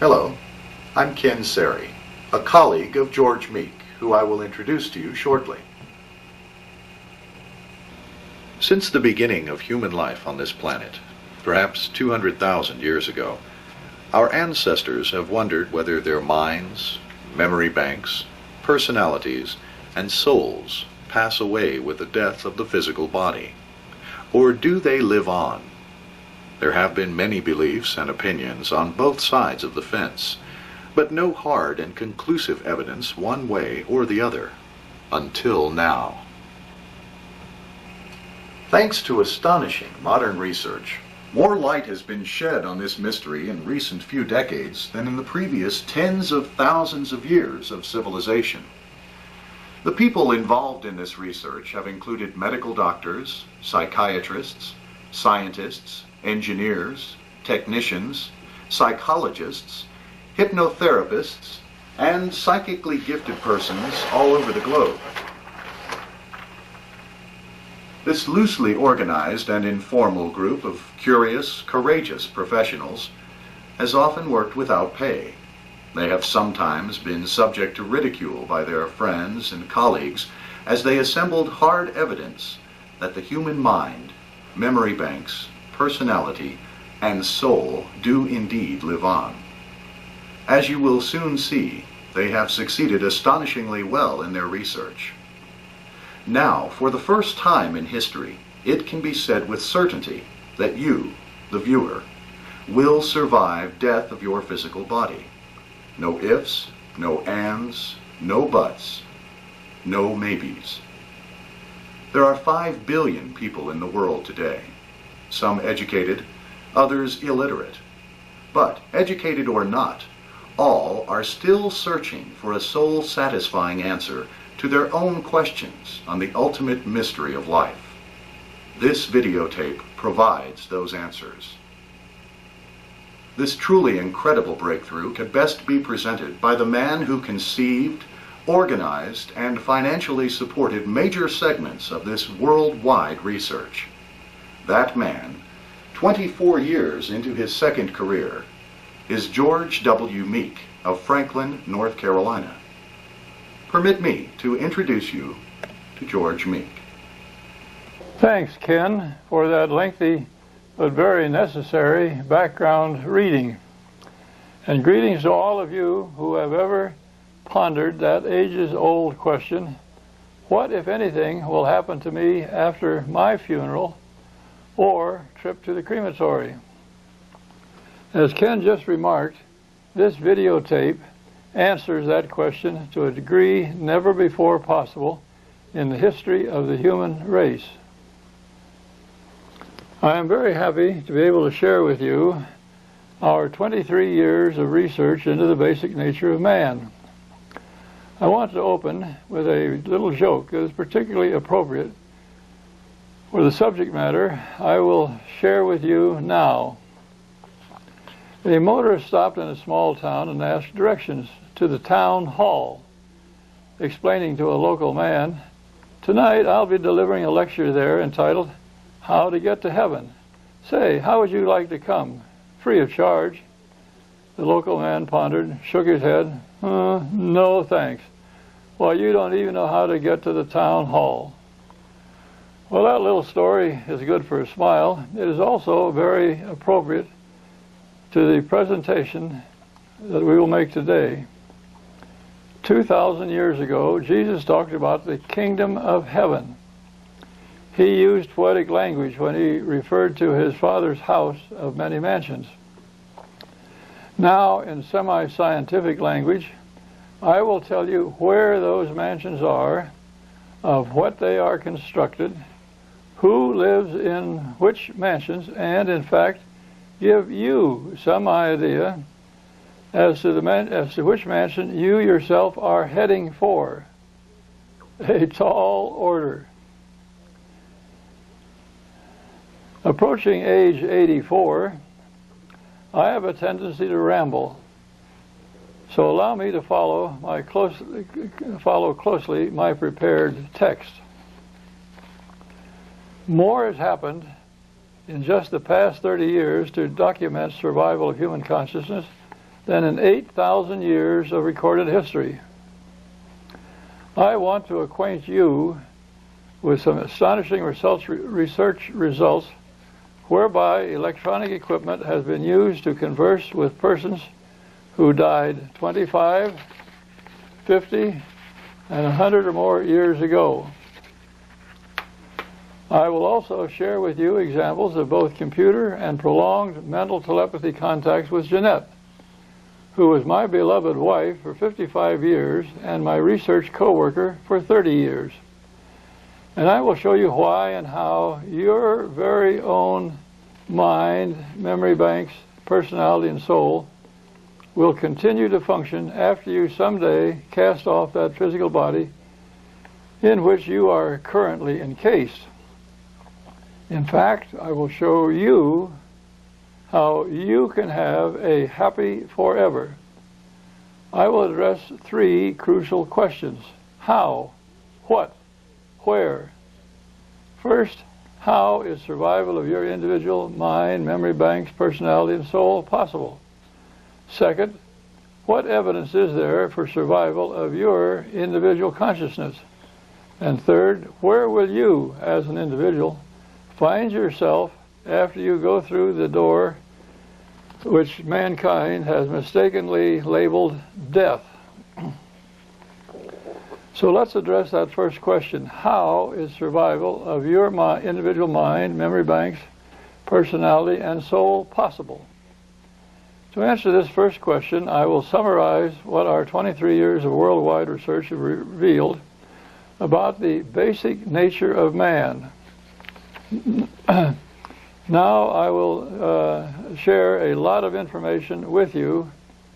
Hello, I'm Ken Seri, a colleague of George Meek, who I will introduce to you shortly. Since the beginning of human life on this planet, perhaps 200,000 years ago, our ancestors have wondered whether their minds, memory banks, personalities, and souls pass away with the death of the physical body. Or do they live on? There have been many beliefs and opinions on both sides of the fence, but no hard and conclusive evidence one way or the other, until now. Thanks to astonishing modern research, more light has been shed on this mystery in recent few decades than in the previous tens of thousands of years of civilization. The people involved in this research have included medical doctors, psychiatrists, scientists, engineers, technicians, psychologists, hypnotherapists, and psychically gifted persons all over the globe. This loosely organized and informal group of curious, courageous professionals has often worked without pay. They have sometimes been subject to ridicule by their friends and colleagues as they assembled hard evidence that the human mind, memory banks, personality, and soul do indeed live on. As you will soon see, they have succeeded astonishingly well in their research. Now, for the first time in history, it can be said with certainty that you, the viewer, will survive death of your physical body. No ifs, no ands, no buts, no maybes. There are 5 billion people in the world today. Some educated, others illiterate. But, educated or not, all are still searching for a soul-satisfying answer to their own questions on the ultimate mystery of life. This videotape provides those answers. This truly incredible breakthrough can best be presented by the man who conceived, organized, and financially supported major segments of this worldwide research. That man, 24 years into his second career, is George W. Meek of Franklin, North Carolina. Permit me to introduce you to George Meek. Thanks, Ken, for that lengthy but very necessary background reading. And greetings to all of you who have ever pondered that ages-old question, what, if anything, will happen to me after my funeral or trip to the crematory? As Ken just remarked, this videotape answers that question to a degree never before possible in the history of the human race. I am very happy to be able to share with you our 23 years of research into the basic nature of man. I want to open with a little joke that is particularly appropriate for the subject matter I will share with you now. A motorist stopped in a small town and asked directions to the town hall, explaining to a local man, "Tonight I'll be delivering a lecture there entitled, 'How to Get to Heaven.' Say, how would you like to come? Free of charge." The local man pondered, shook his head. No thanks. Well, you don't even know how to get to the town hall." Well, that little story is good for a smile. It is also very appropriate to the presentation that we will make today. 2,000 years ago, Jesus talked about the kingdom of heaven. He used poetic language when he referred to his Father's house of many mansions. Now, in semi-scientific language, I will tell you where those mansions are, of what they are constructed, who lives in which mansions, and, in fact, give you some idea as to which mansion you yourself are heading for. A tall order. Approaching age 84, I have a tendency to ramble, so allow me to follow closely my prepared text. More has happened in just the past 30 years to document survival of human consciousness than in 8,000 years of recorded history. I want to acquaint you with some astonishing research results whereby electronic equipment has been used to converse with persons who died 25, 50, and 100 or more years ago. I will also share with you examples of both computer and prolonged mental telepathy contacts with Jeanette, who was my beloved wife for 55 years and my research co-worker for 30 years. And I will show you why and how your very own mind, memory banks, personality, and soul will continue to function after you someday cast off that physical body in which you are currently encased. In fact, I will show you how you can have a happy forever. I will address 3 crucial questions. How? What? Where? First, how is survival of your individual mind, memory banks, personality, and soul possible? Second, what evidence is there for survival of your individual consciousness? And third, where will you, as an individual, find yourself after you go through the door which mankind has mistakenly labeled death? So let's address that first question. How is survival of your individual mind, memory banks, personality, and soul possible? To answer this first question, I will summarize what our 23 years of worldwide research have revealed about the basic nature of man. Now I will share a lot of information with you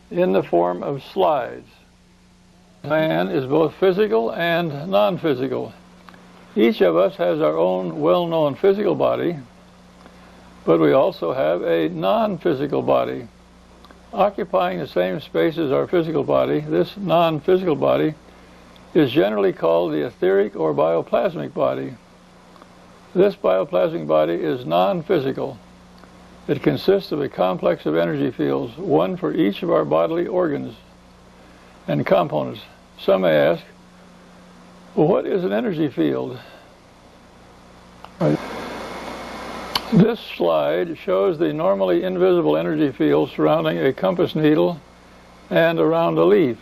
in the form of slides. Man is both physical and non-physical. Each of us has our own well-known physical body, but we also have a non-physical body. Occupying the same space as our physical body, this non-physical body is generally called the etheric or bioplasmic body. This bioplasmic body is non-physical. It consists of a complex of energy fields, one for each of our bodily organs and components. Some may ask, well, what is an energy field? Right. This slide shows the normally invisible energy field surrounding a compass needle and around a leaf.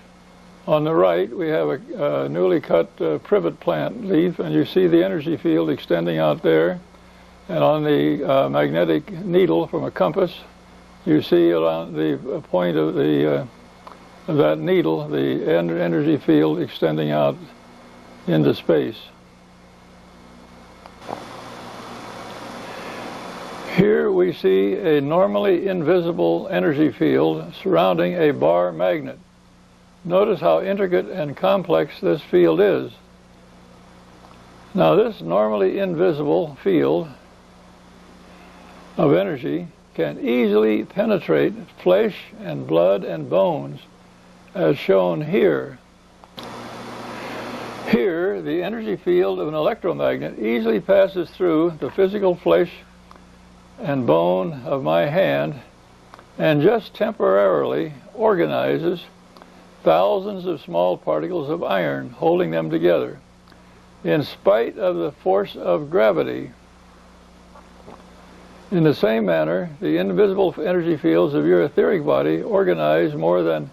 On the right, we have a newly cut privet plant leaf, and you see the energy field extending out there. And on the magnetic needle from a compass, you see around the point of that needle, the energy field extending out into space. Here we see a normally invisible energy field surrounding a bar magnet. Notice how intricate and complex this field is. Now, this normally invisible field of energy can easily penetrate flesh and blood and bones, as shown here. Here, the energy field of an electromagnet easily passes through the physical flesh and bone of my hand and just temporarily organizes thousands of small particles of iron, holding them together, in spite of the force of gravity. In the same manner, the invisible energy fields of your etheric body organize more than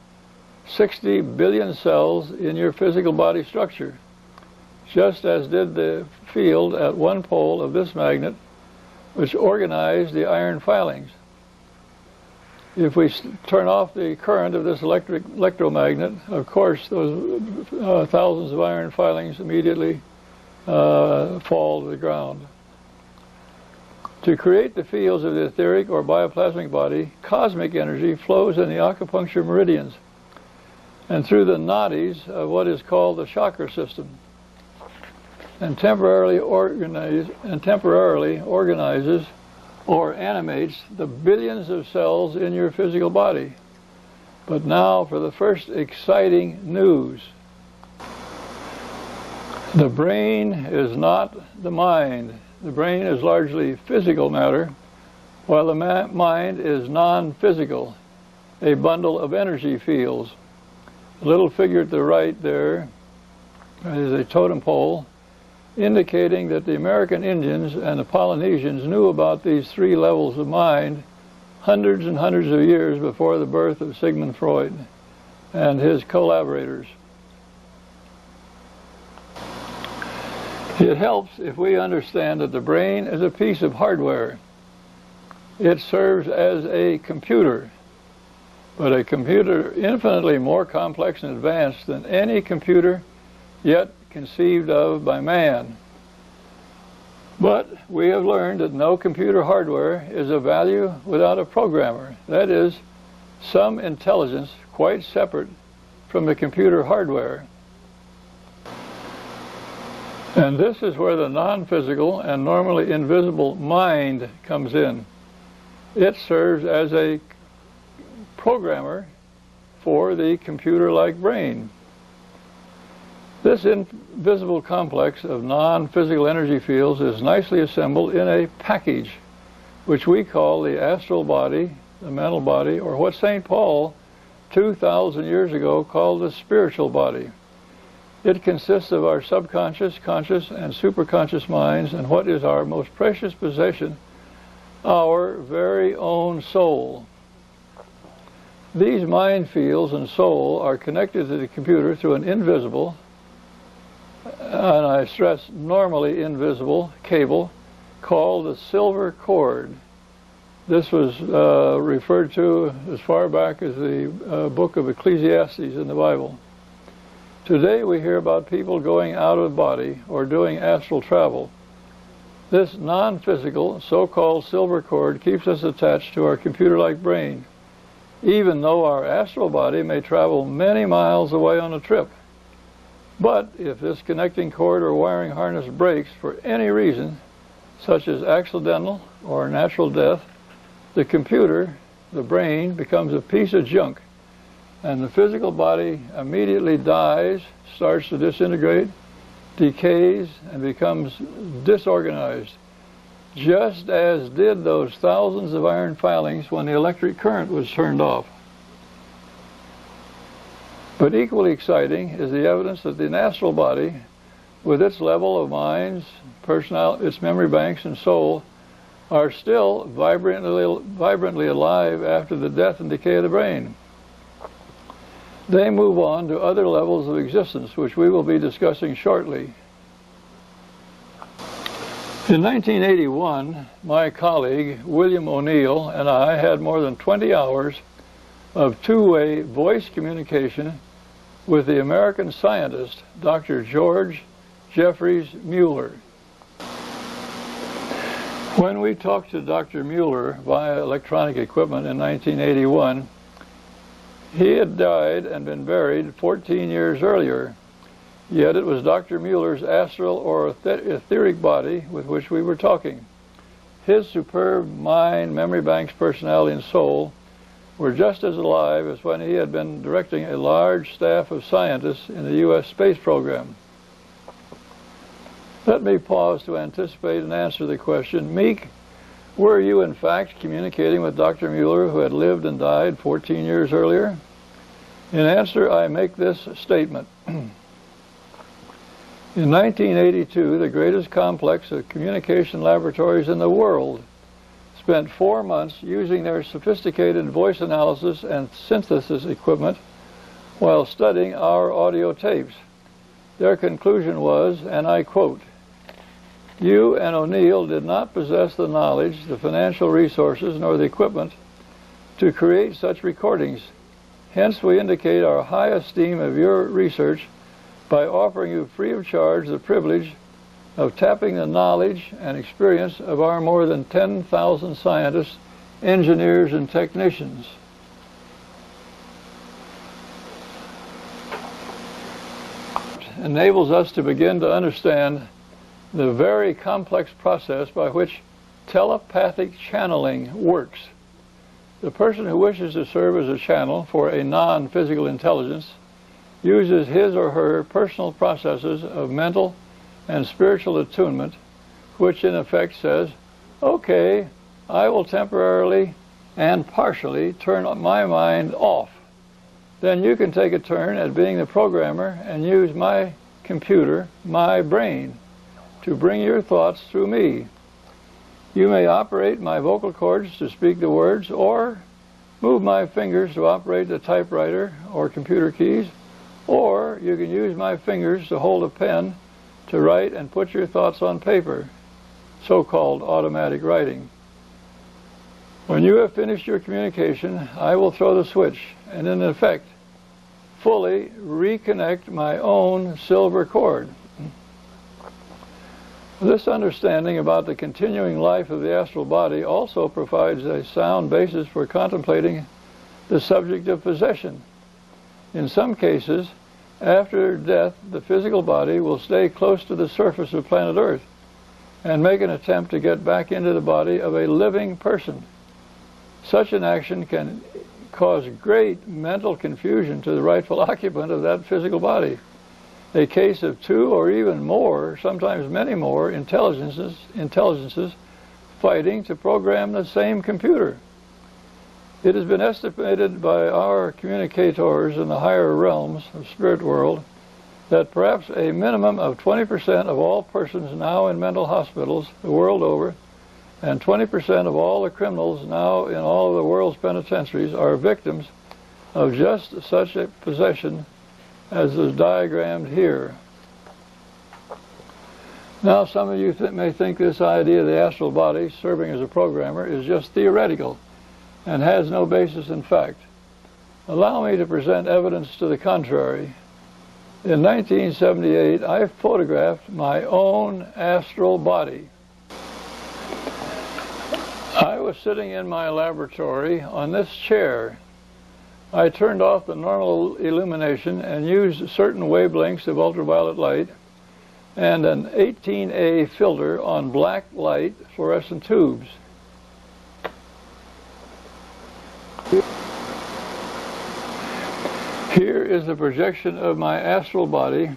60 billion cells in your physical body structure, just as did the field at one pole of this magnet, which organized the iron filings. If we turn off the current of this electromagnet, of course, those thousands of iron filings immediately fall to the ground. To create the fields of the etheric or bioplasmic body, cosmic energy flows in the acupuncture meridians and through the nadis of what is called the chakra system, and temporarily organizes or animates the billions of cells in your physical body. But now for the first exciting news. The brain is not the mind. The brain is largely physical matter, while the mind is non-physical. a bundle of energy fields. The little figure at the right there is a totem pole indicating that the American Indians and the Polynesians knew about these three levels of mind hundreds and hundreds of years before the birth of Sigmund Freud and his collaborators. It helps if we understand that the brain is a piece of hardware. It serves as a computer, but a computer infinitely more complex and advanced than any computer yet conceived of by man. But we have learned that no computer hardware is of value without a programmer. That is, some intelligence quite separate from the computer hardware. And this is where the non-physical and normally invisible mind comes in. It serves as a programmer for the computer-like brain. This invisible complex of non-physical energy fields is nicely assembled in a package, which we call the astral body, the mental body, or what St. Paul 2,000 years ago called the spiritual body. It consists of our subconscious, conscious, and superconscious minds, and what is our most precious possession, our very own soul. These mind fields and soul are connected to the computer through an invisible, and I stress normally invisible, cable called the silver cord. This was referred to as far back as the book of Ecclesiastes in the Bible. Today we hear about people going out of body or doing astral travel. This non-physical, so-called silver cord keeps us attached to our computer-like brain, even though our astral body may travel many miles away on a trip. But if this connecting cord or wiring harness breaks for any reason, such as accidental or natural death, the computer, the brain, becomes a piece of junk, and the physical body immediately dies, starts to disintegrate, decays, and becomes disorganized, just as did those thousands of iron filings when the electric current was turned off. But equally exciting is the evidence that the astral body, with its level of minds, its memory banks, and soul, are still vibrantly alive after the death and decay of the brain. They move on to other levels of existence, which we will be discussing shortly. In 1981, my colleague, William O'Neill, and I had more than 20 hours of two-way voice communication with the American scientist, Dr. George Jeffries Mueller. When we talked to Dr. Mueller via electronic equipment in 1981, he had died and been buried 14 years earlier, yet it was Dr. Mueller's astral or etheric body with which we were talking. His superb mind, memory banks, personality, and soul were just as alive as when he had been directing a large staff of scientists in the U.S. space program. Let me pause to anticipate and answer the question, Meek, were you in fact communicating with Dr. Mueller, who had lived and died 14 years earlier? In answer, I make this statement. In 1982, the greatest complex of communication laboratories in the world spent 4 months using their sophisticated voice analysis and synthesis equipment while studying our audio tapes. Their conclusion was, and I quote, "You and O'Neill did not possess the knowledge, the financial resources, nor the equipment to create such recordings. Hence, we indicate our high esteem of your research by offering you free of charge the privilege of tapping the knowledge and experience of our more than 10,000 scientists, engineers, and technicians." Enables us to begin to understand the very complex process by which telepathic channeling works. The person who wishes to serve as a channel for a non-physical intelligence uses his or her personal processes of mental and spiritual attunement, which in effect says, okay, I will temporarily and partially turn my mind off. Then you can take a turn at being the programmer and use my computer, my brain, to bring your thoughts through me. You may operate my vocal cords to speak the words, or move my fingers to operate the typewriter or computer keys, or you can use my fingers to hold a pen to write and put your thoughts on paper, so-called automatic writing. When you have finished your communication, I will throw the switch and, in effect, fully reconnect my own silver cord. This understanding about the continuing life of the astral body also provides a sound basis for contemplating the subject of possession. In some cases, after death, the physical body will stay close to the surface of planet Earth and make an attempt to get back into the body of a living person. Such an action can cause great mental confusion to the rightful occupant of that physical body. A case of two or even more, sometimes many more, intelligences fighting to program the same computer. It has been estimated by our communicators in the higher realms of spirit world that perhaps a minimum of 20% of all persons now in mental hospitals the world over, and 20% of all the criminals now in all of the world's penitentiaries are victims of just such a possession as is diagrammed here. Now, some of you may think this idea of the astral body serving as a programmer is just theoretical and has no basis in fact. Allow me to present evidence to the contrary. In 1978, I photographed my own astral body. I was sitting in my laboratory on this chair. I turned off the normal illumination and used certain wavelengths of ultraviolet light and an 18A filter on black light fluorescent tubes. Here is the projection of my astral body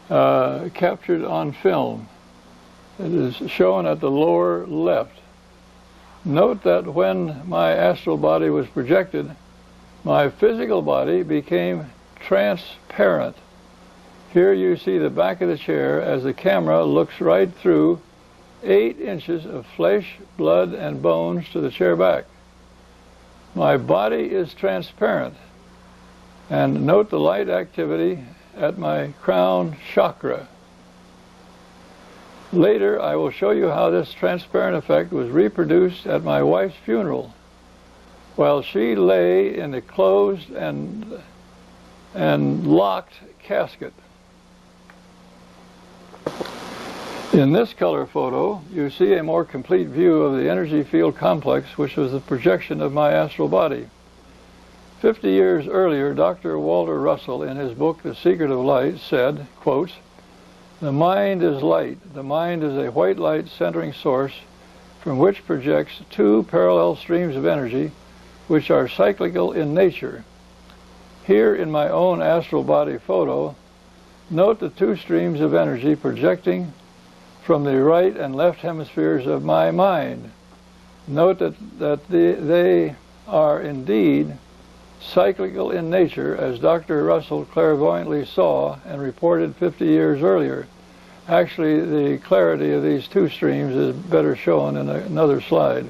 captured on film. It is shown at the lower left. Note that when my astral body was projected, my physical body became transparent. Here you see the back of the chair as the camera looks right through 8 inches of flesh, blood, and bones to the chair back. My body is transparent. And note the light activity at my crown chakra. Later, I will show you how this transparent effect was reproduced at my wife's funeral, while she lay in the closed and locked casket. In this color photo, you see a more complete view of the energy field complex, which was the projection of my astral body. 50 years earlier, Dr. Walter Russell, in his book, The Secret of Light, said, quotes, "The mind is light. The mind is a white light centering source from which projects 2 parallel streams of energy which are cyclical in nature. Here in my own astral body photo, note the 2 streams of energy projecting from the right and left hemispheres of my mind. Note that they are indeed cyclical in nature, as Dr. Russell clairvoyantly saw and reported 50 years earlier. Actually, the clarity of these 2 streams is better shown in another slide.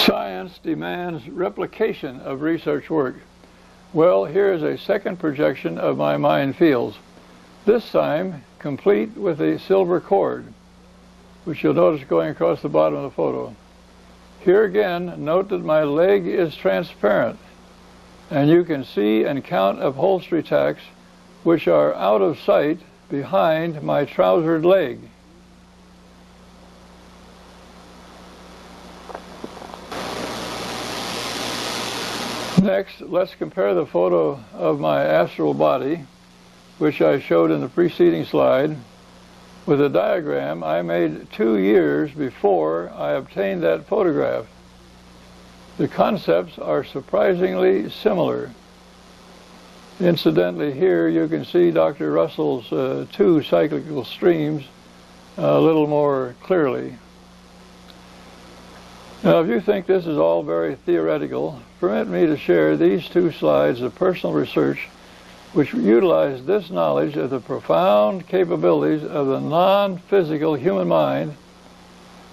Science demands replication of research work. Well, here is a second projection of my mind fields, this time complete with a silver cord, which you'll notice going across the bottom of the photo. Here again, note that my leg is transparent, and you can see and count upholstery tacks which are out of sight behind my trousered leg. Next, let's compare the photo of my astral body, which I showed in the preceding slide, with a diagram I made 2 years before I obtained that photograph. The concepts are surprisingly similar. Incidentally, here you can see Dr. Russell's 2 cyclical streams a little more clearly. Now, if you think this is all very theoretical, permit me to share these 2 slides of personal research which utilize this knowledge of the profound capabilities of the non-physical human mind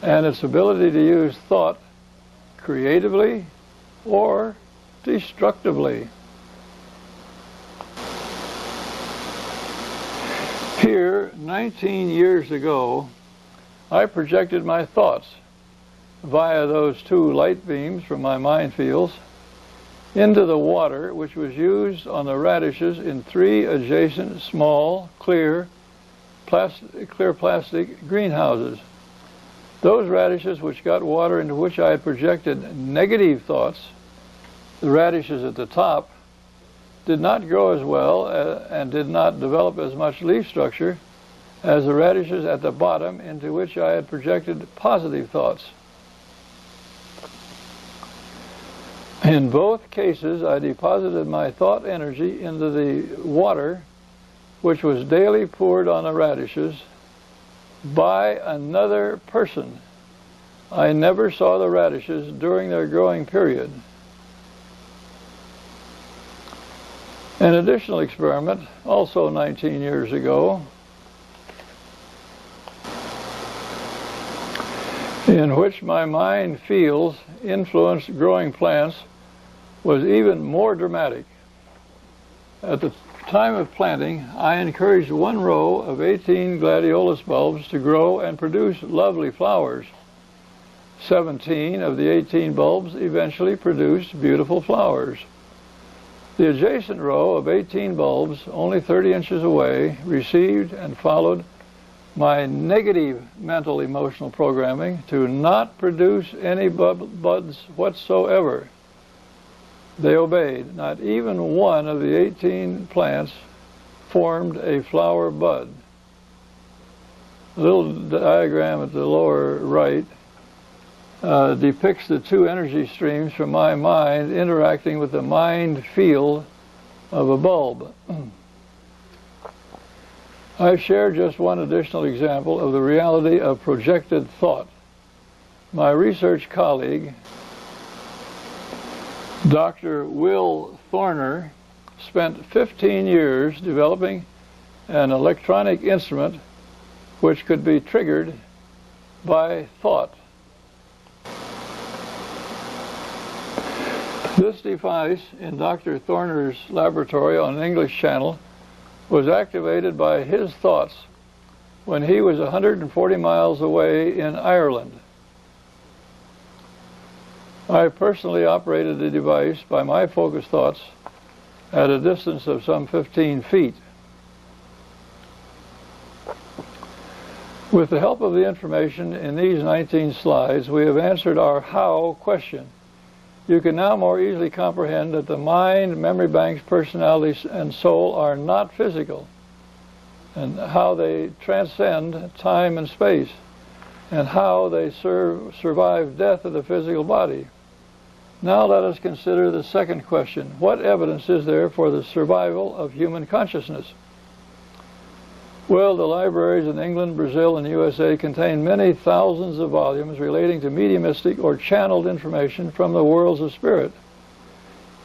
and its ability to use thought creatively or destructively. Here, 19 years ago, I projected my thoughts via those 2 light beams from my mind fields into the water which was used on the radishes in 3 adjacent small, clear plastic greenhouses. Those radishes which got water into which I had projected negative thoughts, the radishes at the top, did not grow as well and did not develop as much leaf structure as the radishes at the bottom into which I had projected positive thoughts. In both cases, I deposited my thought energy into the water, which was daily poured on the radishes by another person. I never saw the radishes during their growing period. An additional experiment, also 19 years ago, in which my mind fields influenced growing plants, was even more dramatic. At the time of planting, I encouraged 1 row of 18 gladiolus bulbs to grow and produce lovely flowers. 17 of the 18 bulbs eventually produced beautiful flowers. The adjacent row of 18 bulbs, only 30 inches away, received and followed my negative mental emotional programming to not produce any buds whatsoever. They obeyed. Not even 1 of the 18 plants formed a flower bud. A little diagram at the lower right depicts the 2 energy streams from my mind interacting with the mind field of a bulb. I've shared just 1 additional example of the reality of projected thought. My research colleague, Dr. Will Thorner, spent 15 years developing an electronic instrument which could be triggered by thought. This device in Dr. Thorner's laboratory on the English Channel was activated by his thoughts when he was 140 miles away in Ireland. I personally operated the device by my focused thoughts at a distance of some 15 feet. With the help of the information in these 19 slides, we have answered our how question. You can now more easily comprehend that the mind, memory banks, personality, and soul are not physical, and how they transcend time and space, and how they survive death of the physical body. Now let us consider the second question. What evidence is there for the survival of human consciousness? Well, the libraries in England, Brazil, and USA contain many thousands of volumes relating to mediumistic or channeled information from the worlds of spirit.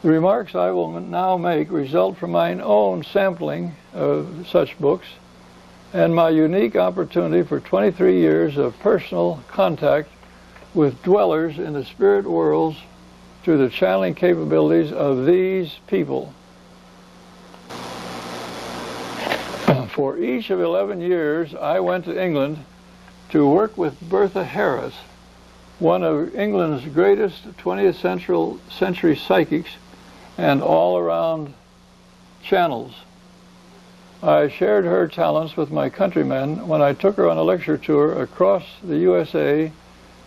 The remarks I will now make result from my own sampling of such books and my unique opportunity for 23 years of personal contact with dwellers in the spirit worlds through the channeling capabilities of these people. For each of 11 years, I went to England to work with Bertha Harris, one of England's greatest 20th century psychics and all-around channels. I shared her talents with my countrymen when I took her on a lecture tour across the USA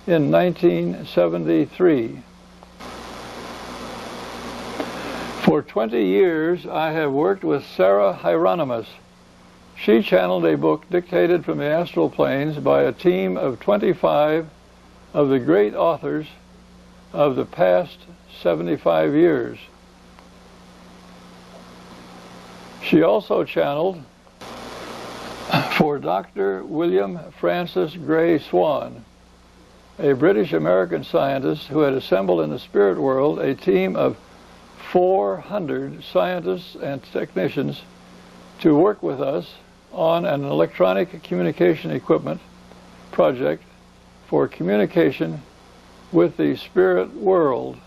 in 1973. For 20 years, I have worked with Sarah Hieronymus. She channeled a book dictated from the astral planes by a team of 25 of the great authors of the past 75 years. She also channeled for Dr. William Francis Gray Swan, a British-American scientist who had assembled in the spirit world a team of 400 scientists and technicians to work with us on an electronic communication equipment project for communication with the spirit world.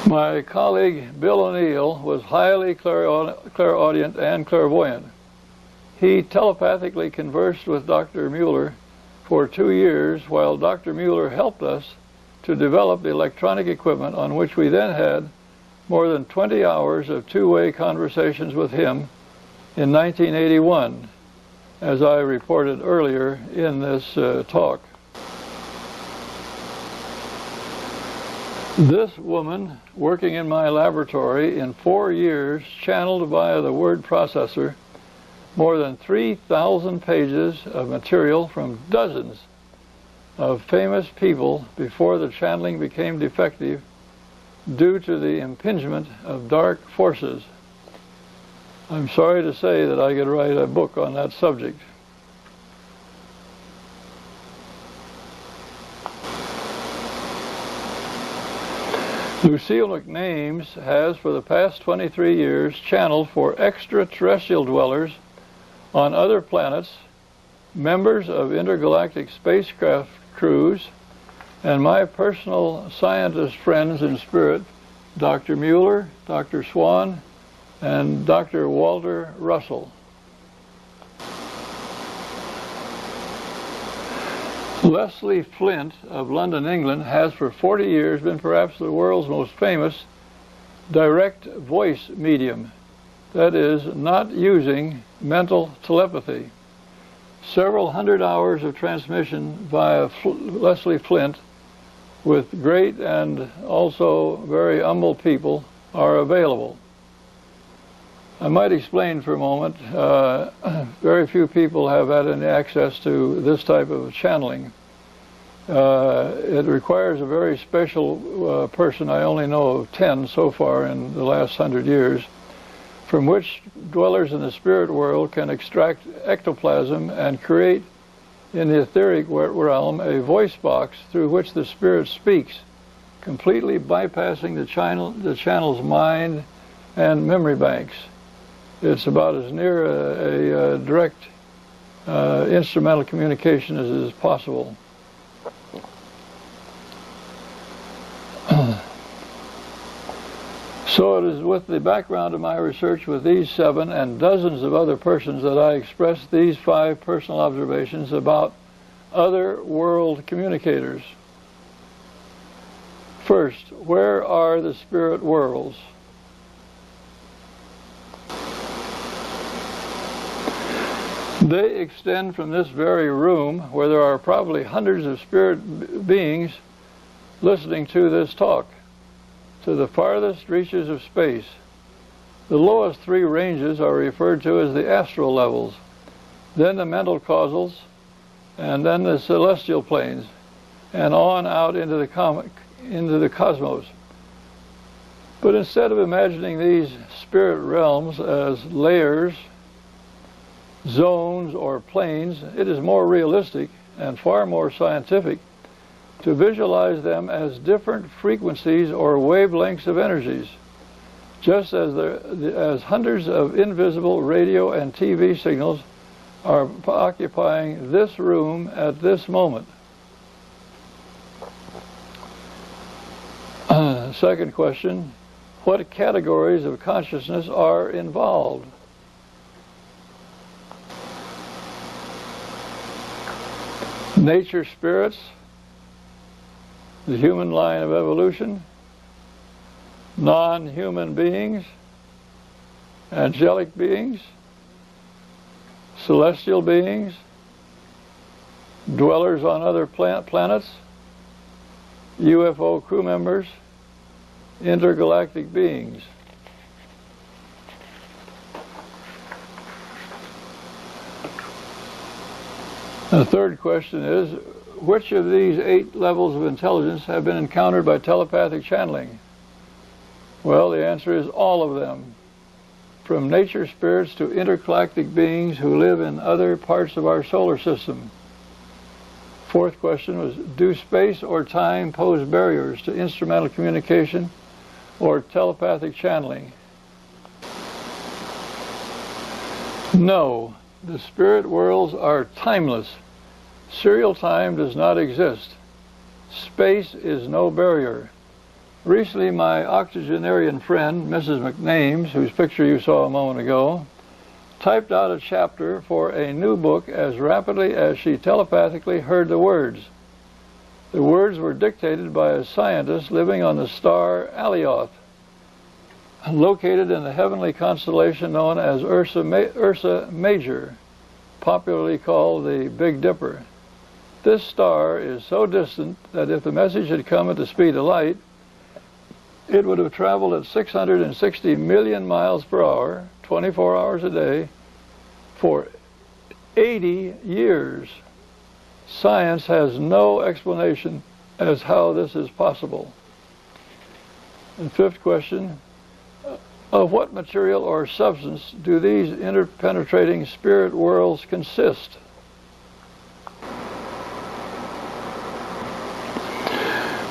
My colleague Bill O'Neill was highly clairaudient and clairvoyant. He telepathically conversed with Dr. Mueller for 2 years while Dr. Mueller helped us to develop the electronic equipment on which we then had more than 20 hours of two-way conversations with him in 1981, as I reported earlier in this talk. This woman, working in my laboratory in 4 years, channeled via the word processor more than 3,000 pages of material from dozens of famous people before the channeling became defective due to the impingement of dark forces. I'm sorry to say that I could write a book on that subject. Lucille McNames has, for the past 23 years, channeled for extraterrestrial dwellers on other planets, members of intergalactic spacecraft crews, and my personal scientist friends in spirit, Dr. Mueller, Dr. Swan, and Dr. Walter Russell. Leslie Flint of London, England, has for 40 years been perhaps the world's most famous direct voice medium, that is, not using mental telepathy. Several hundred hours of transmission via Leslie Flint with great and also very humble people are available. I might explain for a moment. Very few people have had any access to this type of channeling. It requires a very special person. I only know of 10 so far in the last 100 years, from which dwellers in the spirit world can extract ectoplasm and create in the etheric realm a voice box through which the spirit speaks, completely bypassing the channel's mind and memory banks. It's about as near a direct instrumental communication as is possible. So it is with the background of my research with these 7 and dozens of other persons that I express these 5 personal observations about other world communicators. First, where are the spirit worlds? They extend from this very room, where there are probably hundreds of spirit beings listening to this talk, to the farthest reaches of space. The lowest 3 ranges are referred to as the astral levels, then the mental causals, and then the celestial planes, and on out into the cosmos. But instead of imagining these spirit realms as layers, zones, or planes, it is more realistic and far more scientific to visualize them as different frequencies or wavelengths of energies, just as hundreds of invisible radio and TV signals are occupying this room at this moment. Second question, what categories of consciousness are involved? Nature spirits, the human line of evolution, non-human beings, angelic beings, celestial beings, dwellers on other planets, UFO crew members, intergalactic beings. The third question is, which of these 8 levels of intelligence have been encountered by telepathic channeling? Well, the answer is all of them. from nature spirits to intergalactic beings who live in other parts of our solar system? Fourth question was, do space or time pose barriers to instrumental communication or telepathic channeling? No, the spirit worlds are timeless. Serial time does not exist. Space is no barrier. Recently, my octogenarian friend, Mrs. McNames, whose picture you saw a moment ago, typed out a chapter for a new book as rapidly as she telepathically heard the words. The words were dictated by a scientist living on the star Alioth, located in the heavenly constellation known as Ursa Major, popularly called the Big Dipper. This star is so distant that if the message had come at the speed of light, it would have traveled at 660 million miles per hour, 24 hours a day, for 80 years. Science has no explanation as how this is possible. And fifth question, of what material or substance do these interpenetrating spirit worlds consist?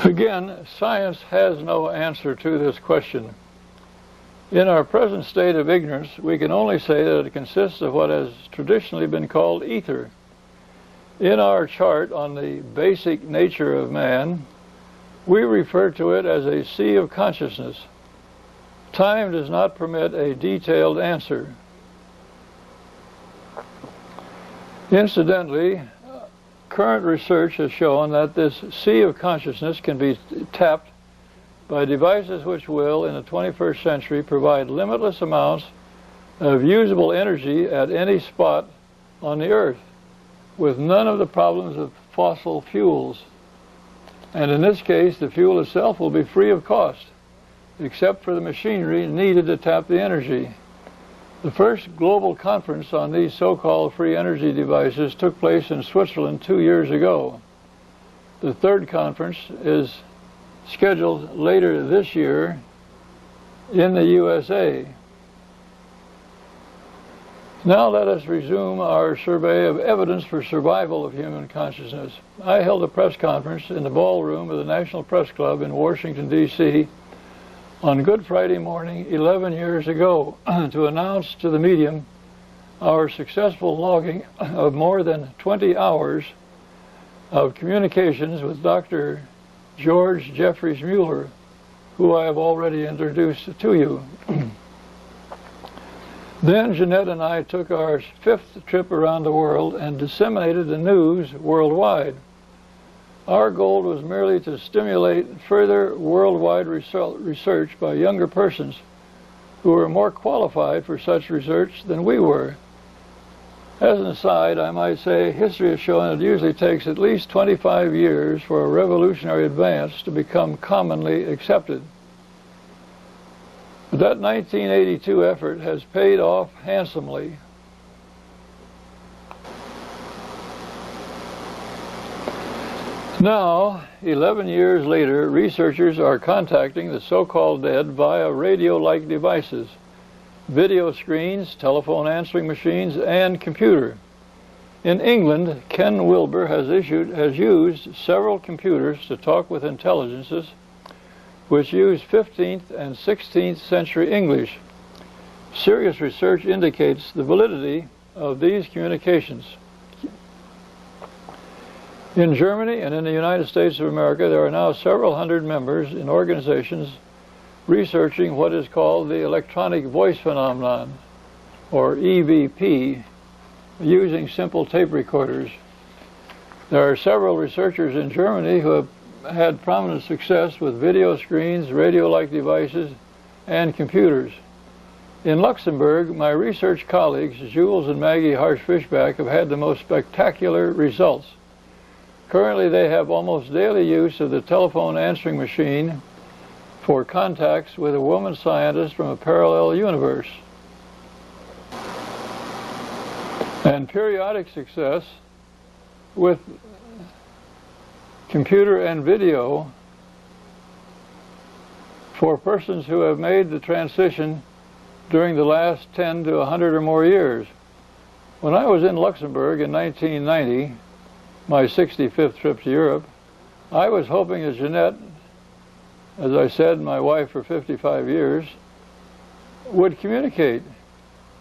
Again, science has no answer to this question. In our present state of ignorance, we can only say that it consists of what has traditionally been called ether. In our chart on the basic nature of man, we refer to it as a sea of consciousness. Time does not permit a detailed answer. Incidentally, current research has shown that this sea of consciousness can be tapped by devices which will, in the 21st century, provide limitless amounts of usable energy at any spot on the Earth, with none of the problems of fossil fuels. And in this case, the fuel itself will be free of cost, except for the machinery needed to tap the energy. The first global conference on these so-called free energy devices took place in Switzerland 2 years ago. The third conference is scheduled later this year in the USA. Now let us resume our survey of evidence for survival of human consciousness. I held a press conference in the ballroom of the National Press Club in Washington, D.C. on Good Friday morning 11 years ago to announce to the medium our successful logging of more than 20 hours of communications with Dr. George Jeffries Mueller, who I have already introduced to you. Then Jeanette and I took our 5th trip around the world and disseminated the news worldwide. Our goal was merely to stimulate further worldwide research by younger persons who were more qualified for such research than we were. As an aside, I might say history has shown it usually takes at least 25 years for a revolutionary advance to become commonly accepted. But that 1982 effort has paid off handsomely. Now, 11 years later, researchers are contacting the so-called dead via radio-like devices, video screens, telephone answering machines, and computer. In England, Ken Wilber has used several computers to talk with intelligences which use 15th and 16th century English. Serious research indicates the validity of these communications. In Germany and in the United States of America, there are now several hundred members in organizations researching what is called the electronic voice phenomenon, or EVP, using simple tape recorders. There are several researchers in Germany who have had prominent success with video screens, radio-like devices, and computers. In Luxembourg, my research colleagues, Jules and Maggie Harsh-Fishback, have had the most spectacular results. Currently, they have almost daily use of the telephone answering machine for contacts with a woman scientist from a parallel universe. And periodic success with computer and video for persons who have made the transition during the last 10 to 100 or more years. When I was in Luxembourg in 1990, my 65th trip to Europe, I was hoping that Jeanette, as I said, my wife for 55 years, would communicate.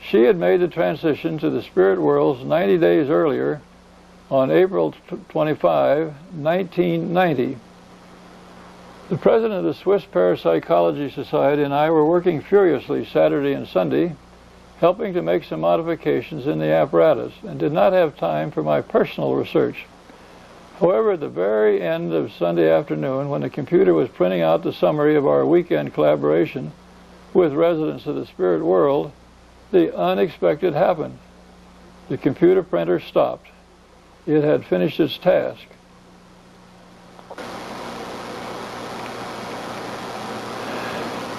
She had made the transition to the spirit worlds 90 days earlier on April 25, 1990. The president of the Swiss Parapsychology Society and I were working furiously Saturday and Sunday, helping to make some modifications in the apparatus, and did not have time for my personal research. However, at the very end of Sunday afternoon, when the computer was printing out the summary of our weekend collaboration with residents of the spirit world, the unexpected happened. The computer printer stopped. It had finished its task.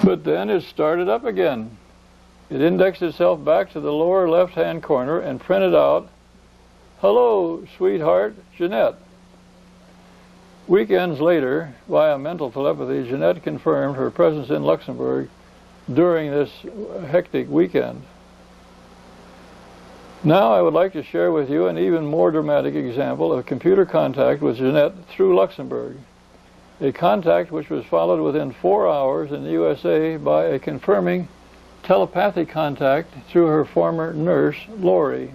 But then it started up again. It indexed itself back to the lower left-hand corner and printed out, "Hello, sweetheart, Jeanette." Weekends later, via mental telepathy, Jeanette confirmed her presence in Luxembourg during this hectic weekend. Now I would like to share with you an even more dramatic example of computer contact with Jeanette through Luxembourg, a contact which was followed within 4 hours in the USA by a confirming telepathic contact through her former nurse, Lori.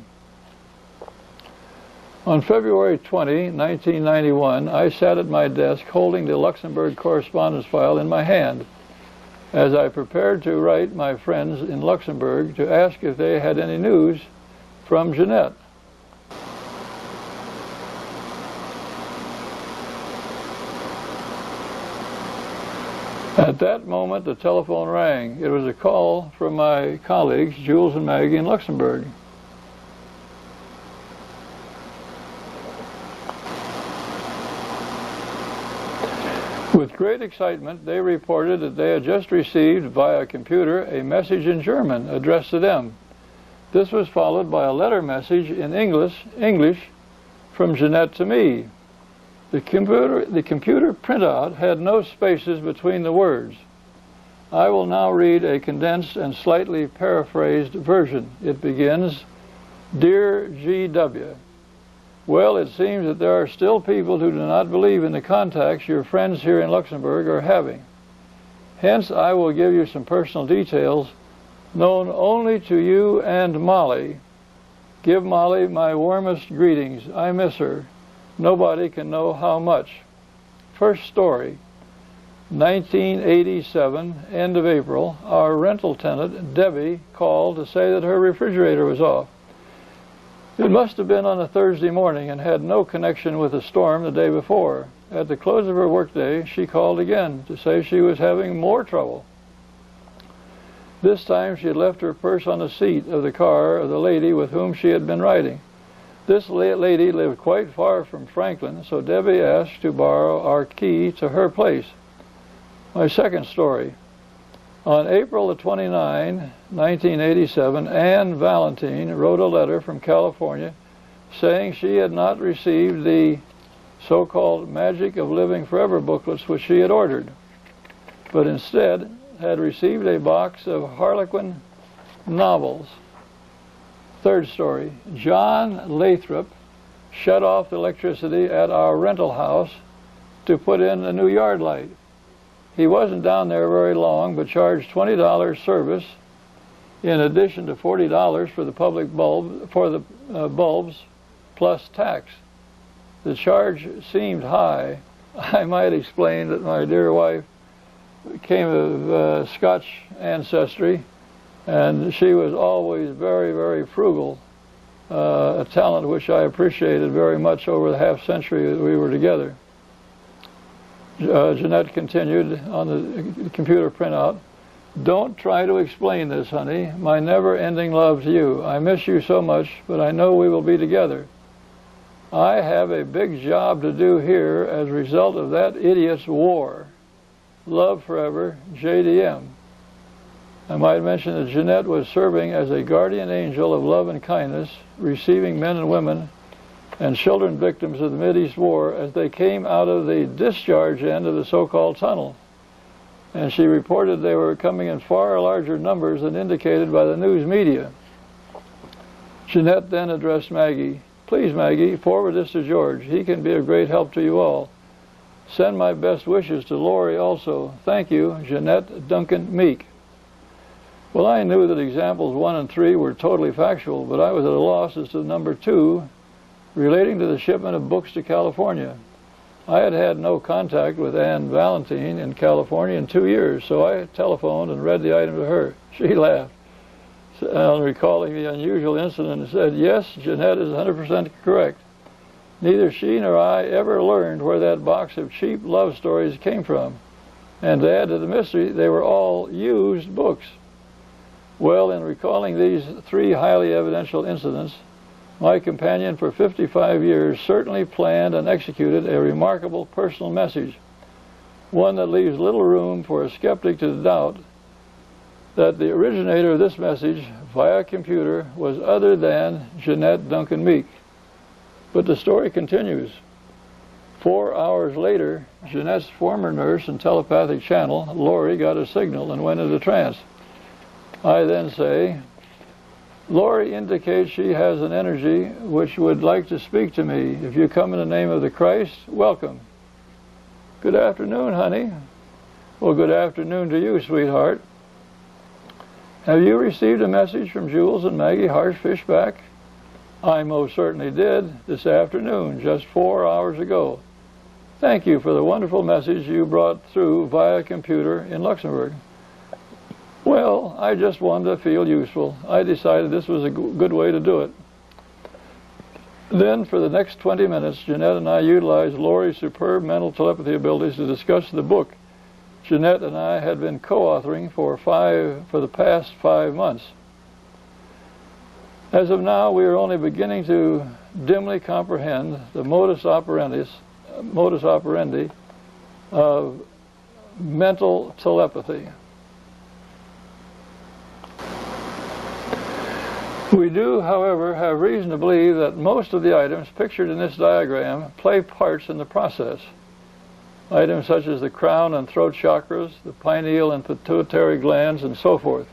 On February 20, 1991, I sat at my desk holding the Luxembourg correspondence file in my hand as I prepared to write my friends in Luxembourg to ask if they had any news from Jeanette. At that moment, the telephone rang. It was a call from my colleagues, Jules and Maggie, in Luxembourg. With great excitement, they reported that they had just received via computer a message in German addressed to them. This was followed by a letter message in English from Jeanette to me. The computer printout had no spaces between the words. I will now read a condensed and slightly paraphrased version. It begins, "Dear G.W., well, it seems that there are still people who do not believe in the contacts your friends here in Luxembourg are having. Hence, I will give you some personal details known only to you and Molly. Give Molly my warmest greetings. I miss her. Nobody can know how much." First story. 1987, end of April, our rental tenant, Debbie, called to say that her refrigerator was off. It must have been on a Thursday morning and had no connection with the storm the day before. At the close of her workday, she called again to say she was having more trouble. This time she had left her purse on the seat of the car of the lady with whom she had been riding. This lady lived quite far from Franklin, so Debbie asked to borrow our key to her place. My second story. On April the 29, 1987, Anne Valentine wrote a letter from California saying she had not received the so-called Magic of Living Forever booklets which she had ordered, but instead had received a box of Harlequin novels. Third story. John Lathrop shut off the electricity at our rental house to put in a new yard light. He wasn't down there very long, but charged $20 service in addition to $40 for the public bulbs plus tax. The charge seemed high. I might explain that my dear wife came of Scotch ancestry, and she was always very, very frugal, a talent which I appreciated very much over the half century that we were together. Jeanette continued on the computer printout, "Don't try to explain this, honey. My never-ending love to you. I miss you so much, but I know we will be together. I have a big job to do here as a result of that idiot's war. Love forever, JDM." I might mention that Jeanette was serving as a guardian angel of love and kindness, receiving men and women and children victims of the Mideast War as they came out of the discharge end of the so-called tunnel. and she reported they were coming in far larger numbers than indicated by the news media. Jeanette then addressed Maggie. "Please, Maggie, forward this to George. He can be of great help to you all. Send my best wishes to Lori also. Thank you, Jeanette Duncan Meek." Well, I knew that examples 1 and 3 were totally factual, but I was at a loss as to number 2, relating to the shipment of books to California. I had had no contact with Anne Valentine in California in 2 years, so I telephoned and read the item to her. She laughed, on recalling the unusual incident, and said, "Yes, Jeanette is 100% correct. Neither she nor I ever learned where that box of cheap love stories came from. And to add to the mystery, they were all used books." Well, in recalling these 3 highly evidential incidents, my companion for 55 years certainly planned and executed a remarkable personal message, one that leaves little room for a skeptic to doubt that the originator of this message via computer was other than Jeanette Duncan Meek. But the story continues. 4 hours later, Jeanette's former nurse and telepathic channel, Lori, got a signal and went into trance. I then say, "Lori indicates she has an energy which would like to speak to me. If you come in the name of the Christ, welcome." "Good afternoon, honey." "Well, good afternoon to you, sweetheart." "Have you received a message from Jules and Maggie Harshfishback?" "I most certainly did, this afternoon, just 4 hours ago. Thank you for the wonderful message you brought through via computer in Luxembourg." "Well, I just wanted to feel useful. I decided this was a good way to do it." Then, for the next 20 minutes, Jeanette and I utilized Lori's superb mental telepathy abilities to discuss the book Jeanette and I had been co-authoring for the past 5 months. As of now, we are only beginning to dimly comprehend the modus operandi of mental telepathy. We do, however, have reason to believe that most of the items pictured in this diagram play parts in the process. Items such as the crown and throat chakras, the pineal and pituitary glands, and so forth.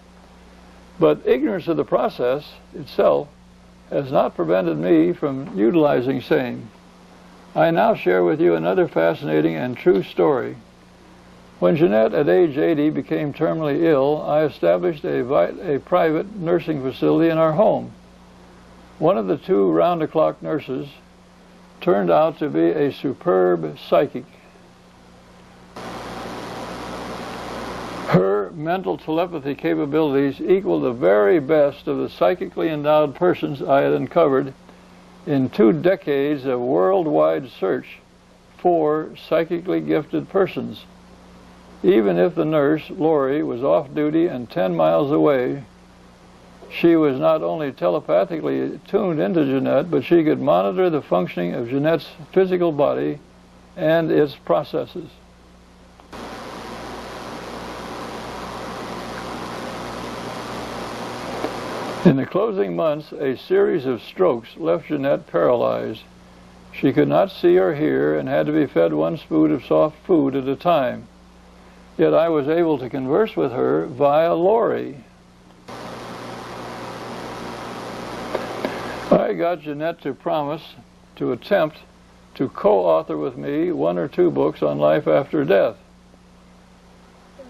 But ignorance of the process itself has not prevented me from utilizing same. I now share with you another fascinating and true story. When Jeanette, at age 80, became terminally ill, I established a private nursing facility in our home. One of the 2 round-the-clock nurses turned out to be a superb psychic. Her mental telepathy capabilities equal the very best of the psychically endowed persons I had uncovered in 2 decades of worldwide search for psychically gifted persons. Even if the nurse, Lori, was off duty and 10 miles away, she was not only telepathically tuned into Jeanette, but she could monitor the functioning of Jeanette's physical body and its processes. In the closing months, a series of strokes left Jeanette paralyzed. She could not see or hear and had to be fed 1 spoon of soft food at a time. Yet I was able to converse with her via Lori. I got Jeanette to promise to attempt to co-author with me 1 or 2 books on life after death,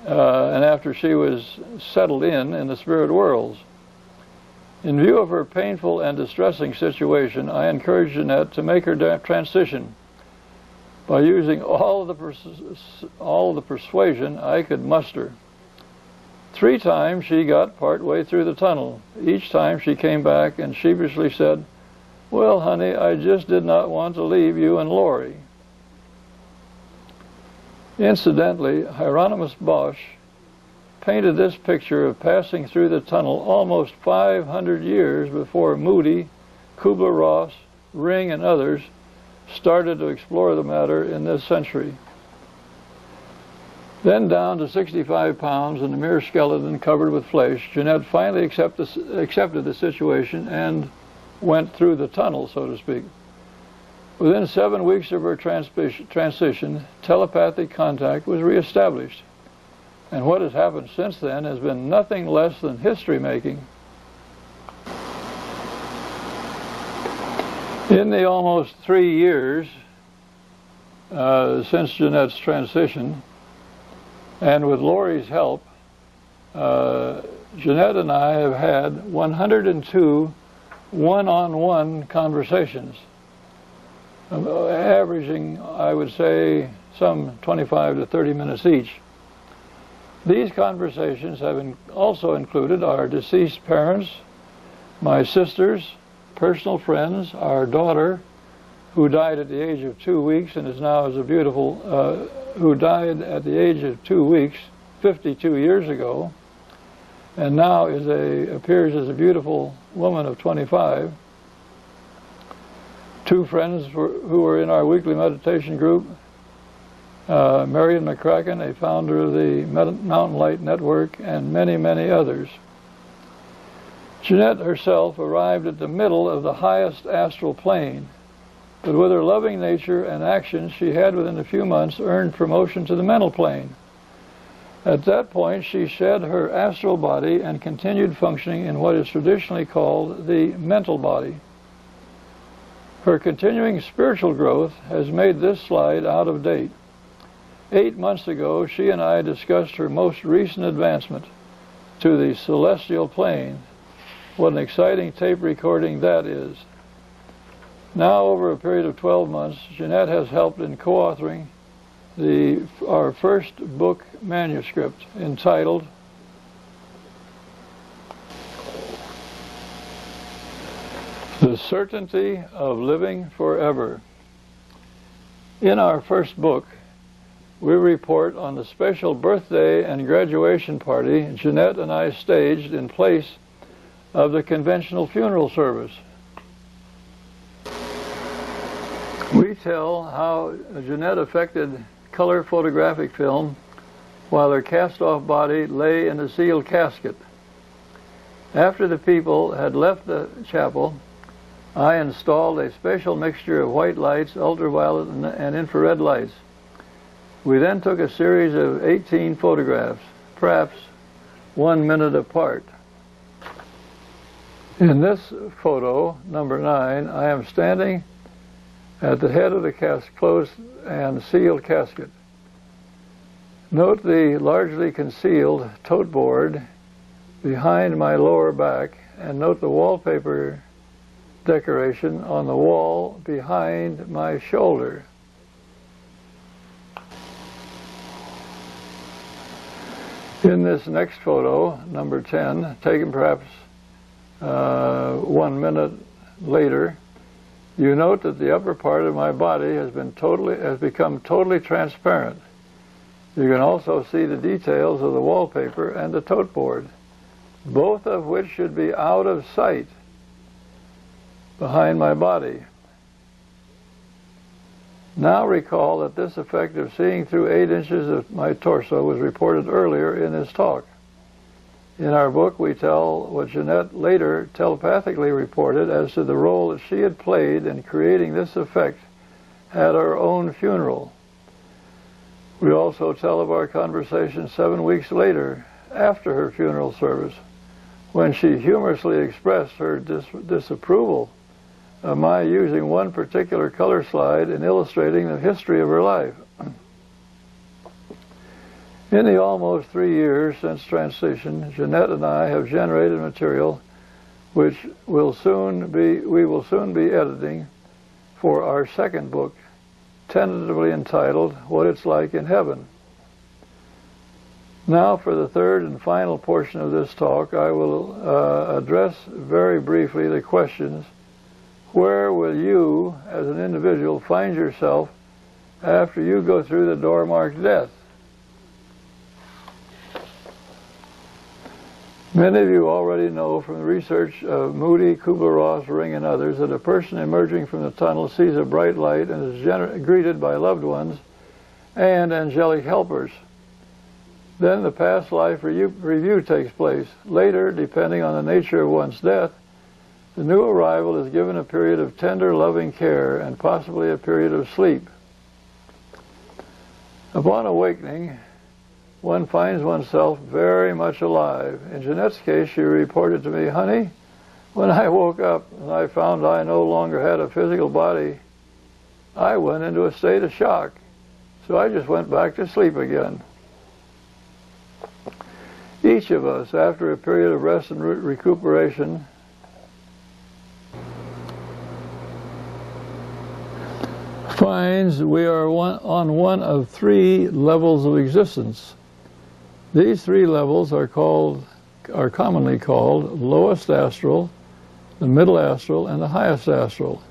and after she was settled in the spirit worlds. In view of her painful and distressing situation, I encouraged Jeanette to make her transition by using all of the persuasion I could muster. 3 times she got part way through the tunnel. Each time she came back and sheepishly said, "Well, honey, I just did not want to leave you and Lori." Incidentally, Hieronymus Bosch painted this picture of passing through the tunnel almost 500 years before Moody, Kubler-Ross, Ring, and others started to explore the matter in this century. Then down to 65 pounds and a mere skeleton covered with flesh, Jeanette finally accepted the situation and went through the tunnel, so to speak. Within 7 weeks of her transition, telepathic contact was reestablished. And what has happened since then has been nothing less than history-making. In the almost 3 years since Jeanette's transition, and with Lori's help, Jeanette and I have had 102 one-on-one conversations, averaging, I would say, some 25 to 30 minutes each. These conversations have also included our deceased parents, my sisters, personal friends, our daughter, who died at the age of 2 weeks and is now as a beautiful, who died at the age of 2 weeks 52 years ago, and now appears as a beautiful woman of 25. 2 friends who were in our weekly meditation group, Marion McCracken, a founder of the Mountain Light Network, and many, many others. Jeanette herself arrived at the middle of the highest astral plane, but with her loving nature and actions, she had within a few months earned promotion to the mental plane. At that point, she shed her astral body and continued functioning in what is traditionally called the mental body. Her continuing spiritual growth has made this slide out of date. 8 months ago, she and I discussed her most recent advancement to the celestial plane. What an exciting tape recording that is. Now, over a period of 12 months, Jeanette has helped in co-authoring our first book manuscript, entitled The Certainty of Living Forever. In our first book, we report on the special birthday and graduation party Jeanette and I staged in place of the conventional funeral service. We tell how Jeanette affected color photographic film while her cast-off body lay in a sealed casket. After the people had left the chapel, I installed a special mixture of white lights, ultraviolet, and infrared lights. We then took a series of 18 photographs, perhaps 1 minute apart. In this photo, number 9, I am standing at the head of the closed and sealed casket. Note the largely concealed tote board behind my lower back, and note the wallpaper decoration on the wall behind my shoulder. In this next photo, number 10, taken perhaps 1 minute later, you note that the upper part of my body has become totally transparent. You can also see the details of the wallpaper and the tote board, both of which should be out of sight behind my body. Now recall that this effect of seeing through 8 inches of my torso was reported earlier in this talk. In our book, we tell what Jeanette later telepathically reported as to the role that she had played in creating this effect at her own funeral. We also tell of our conversation 7 weeks later, after her funeral service, when she humorously expressed her disapproval of my using one particular color slide in illustrating the history of her life. In the almost 3 years since transition, Jeanette and I have generated material which we will soon be editing for our second book, tentatively entitled What It's Like in Heaven. Now, for the third and final portion of this talk, I will address very briefly the questions: where will you, as an individual, find yourself after you go through the door marked death? Many of you already know from the research of Moody, Kubler-Ross, Ring, and others that a person emerging from the tunnel sees a bright light and is greeted by loved ones and angelic helpers. Then the past life review takes place. Later, depending on the nature of one's death, the new arrival is given a period of tender, loving care and possibly a period of sleep. Upon awakening, one finds oneself very much alive. In Jeanette's case, she reported to me, "Honey, when I woke up and I found I no longer had a physical body, I went into a state of shock. So I just went back to sleep again." Each of us, after a period of rest and recuperation, finds we are on one of three levels of existence. These three levels are commonly called lowest astral, the middle astral, and the highest astral.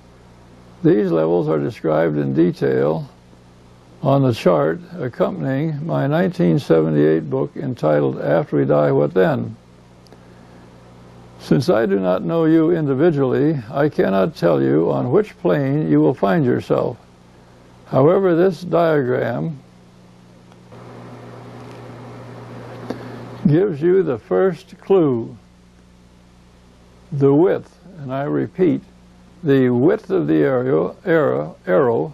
These levels are described in detail on the chart accompanying my 1978 book entitled After We Die, What Then? Since I do not know you individually, I cannot tell you on which plane you will find yourself. However, this diagram gives you the first clue. The width, and I repeat, the width of the arrow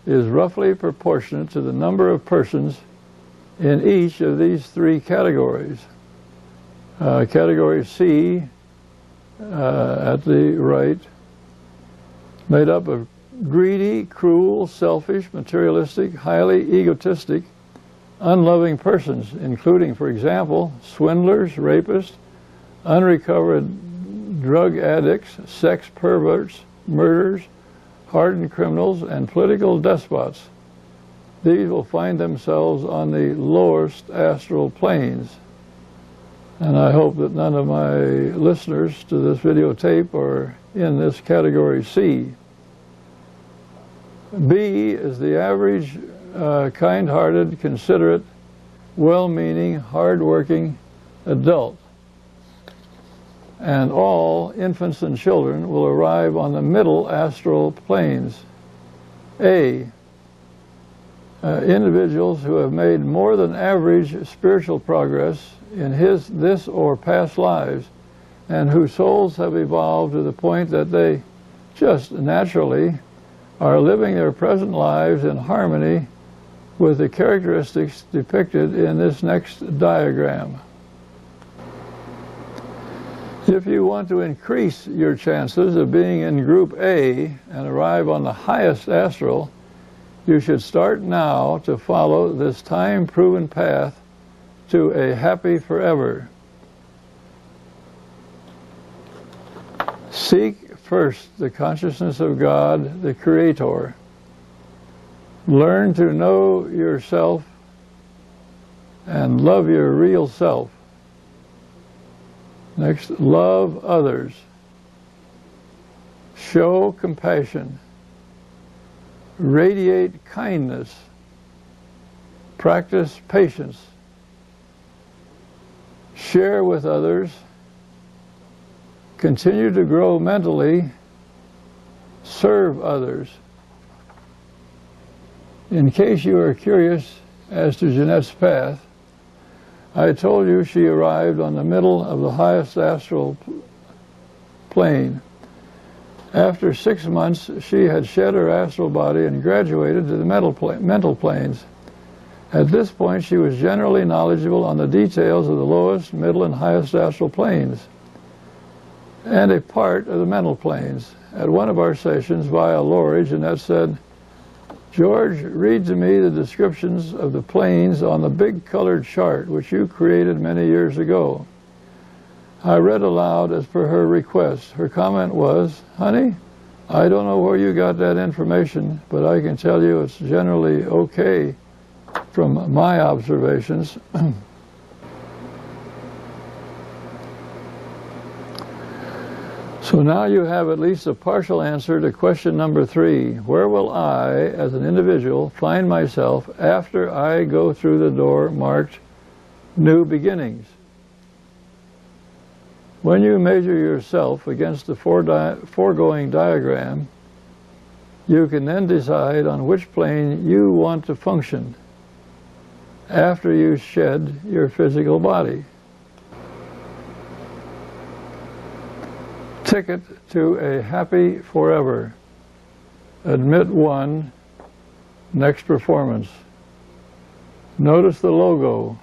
is roughly proportionate to the number of persons in each of these three categories. Category C at the right, made up of greedy, cruel, selfish, materialistic, highly egotistic, unloving persons, including, for example, swindlers, rapists, unrecovered drug addicts, sex perverts, murderers, hardened criminals, and political despots. These will find themselves on the lowest astral planes. And I hope that none of my listeners to this videotape are in this category C. B is the average, kind-hearted, considerate, well-meaning, hard-working adult. And all infants and children will arrive on the middle astral planes. A, individuals who have made more than average spiritual progress in this or past lives, and whose souls have evolved to the point that they just naturally are living their present lives in harmony with the characteristics depicted in this next diagram. If you want to increase your chances of being in Group A and arrive on the highest astral, you should start now to follow this time-proven path to a happy forever. Seek first the consciousness of God, the Creator. Learn to know yourself and love your real self. Next, love others. Show compassion. Radiate kindness. Practice patience. Share with others. Continue to grow mentally. Serve others. In case you are curious as to Jeanette's path, I told you she arrived on the middle of the highest astral plane. After 6 months, she had shed her astral body and graduated to the mental planes. At this point, she was generally knowledgeable on the details of the lowest, middle, and highest astral planes, and a part of the mental planes. At one of our sessions via Lori, Jeanette said, "George, read to me the descriptions of the planes on the big colored chart which you created many years ago." I read aloud as per her request. Her comment was, "Honey, I don't know where you got that information, but I can tell you it's generally okay from my observations." So now you have at least a partial answer to question number 3. Where will I, as an individual, find myself after I go through the door marked New Beginnings? When you measure yourself against the foregoing diagram, you can then decide on which plane you want to function after you shed your physical body. Ticket to a happy forever. Admit 1, next performance. Notice the logo.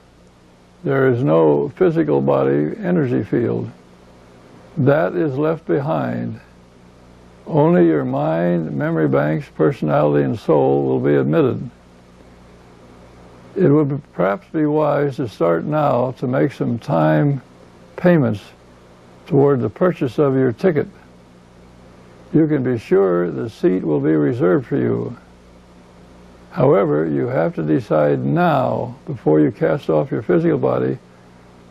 There is no physical body energy field. That is left behind. Only your mind, memory banks, personality, and soul will be admitted. It would perhaps be wise to start now to make some time payments toward the purchase of your ticket. You can be sure the seat will be reserved for you. However, you have to decide now, before you cast off your physical body,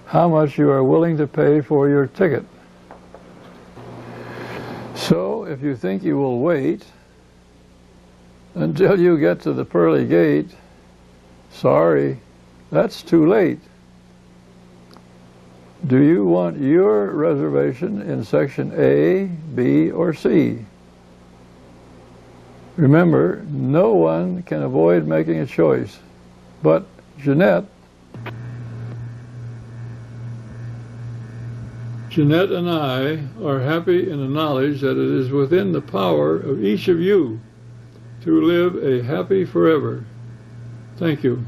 how much you are willing to pay for your ticket. So, if you think you will wait until you get to the pearly gate, sorry, that's too late. Do you want your reservation in section A, B, or C? Remember, no one can avoid making a choice, but Jeanette and I are happy in the knowledge that it is within the power of each of you to live a happy forever. Thank you.